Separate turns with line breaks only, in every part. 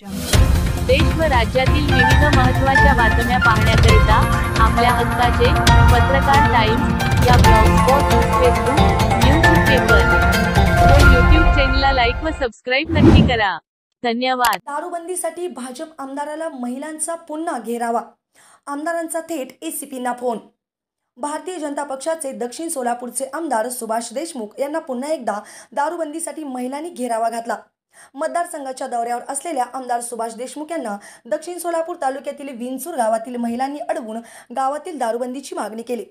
देश व राज्यातील विविध महत्त्वाच्या बातम्या पाहण्याकरिता आपल्या हक्काचे पत्रकार टाइम्स या ब्लॉगस्पॉट, फेसबुक, न्यूज पेपर व यूट्यूब चॅनलला लाईक व सबस्क्राईब नक्की करा. धन्यवाद.
दारूबंदीसाठी भाजप आमदाराला महिलांचा पुन्हा घेरावा. आमदारांचा थेट एसीपींना फोन. भारतीय जनता पक्षाचे दक्षिण सोलापूरचे आमदार सुभाष देशमुख यांना पुन्हा एकदा दारूबंदीसाठी महिलांनी घेरावा घातला. मतदारसंघाच्या दौऱ्यावर असलेल्या आमदार सुभाष देशमुख यांना दक्षिण सोलापूर तालुक्यातील विंचूर गावातील महिलांनी अडवून गावातील दारूबंदीची मागणी केली.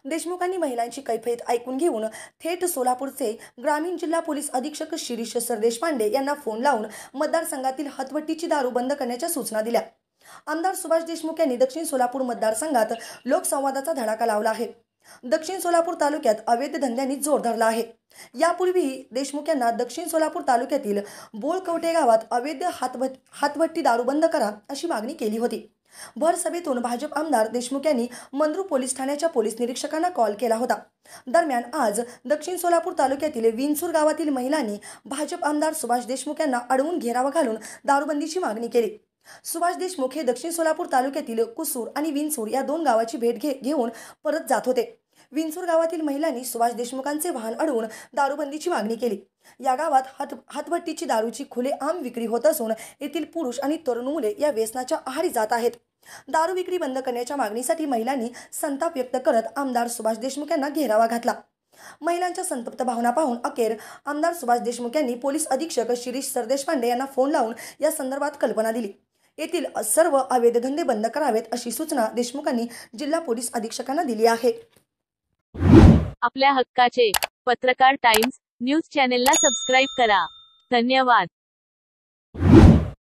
देशमुखांनी महिलांची कैफियत ऐकून घेऊन थेट सोलापूरचे ग्रामीण जिल्हा पोलीस अधीक्षक शिरीष सरदेशपांडे यांना फोन लावून मतदारसंघातील हतवटीची दारू बंद करण्याच्या सूचना दिल्या. आमदार सुभाष देशमुख यांनी दक्षिण सोलापूर मतदारसंघात लोकसंवादाचा धडाका लावला आहे. दक्षिण सोलापूर तालुक्यात अवैध धंद्यांनी जोर धरला आहे. यापूर्वी देशमुख यांना दक्षिण सोलापूर तालुक्यातील बोळकवटे गावात अवैध हातभट्टी दारू बंद करा अशी मागणी केली होती. भर सभेतून भाजप आमदार देशमुख यांनी मंद्रू पोलीस ठाण्याच्या पोलीस निरीक्षकांना कॉल केला होता. दरम्यान आज दक्षिण सोलापूर तालुक्यातील विंचूर गावातील महिलांनी भाजप आमदार सुभाष देशमुख यांना अडवून घेरावा घालून दारूबंदीची मागणी केली. सुभाष देशमुख हे दक्षिण सोलापूर तालुक्यातील कुसूर आणि विंचूर या दोन गावाची भेट घेऊन परत जात होते. विंचूर गावातील महिलांनी सुभाष देशमुखांचे वाहन अडवून दारूबंदीची मागणी केली. या गावात हातभट्टीची दारूची खुलेआम विक्री होत असून येथील पुरुष आणि तरुण मुले या व्यसनाच्या आहारी जात आहेत. दारू विक्री बंद करण्याच्या मागणीसाठी महिलांनी संताप व्यक्त करत आमदार सुभाष देशमुख यांना घेरावा घातला. महिलांच्या संतप्त भावना पाहून अखेर आमदार सुभाष देशमुख यांनी पोलीस अधीक्षक शिरीष सरदेशपांडे यांना फोन लावून या संदर्भात कल्पना दिली. येथील सर्व अवैध धंदे बंद करावेत अशी सूचना देशमुखांनी जिल्हा पोलीस अधीक्षकांना दिली आहे.
आपल्या हक्काचे पत्रकार टाइम्स न्यूज चॅनलला सबस्क्राईब करा. धन्यवाद.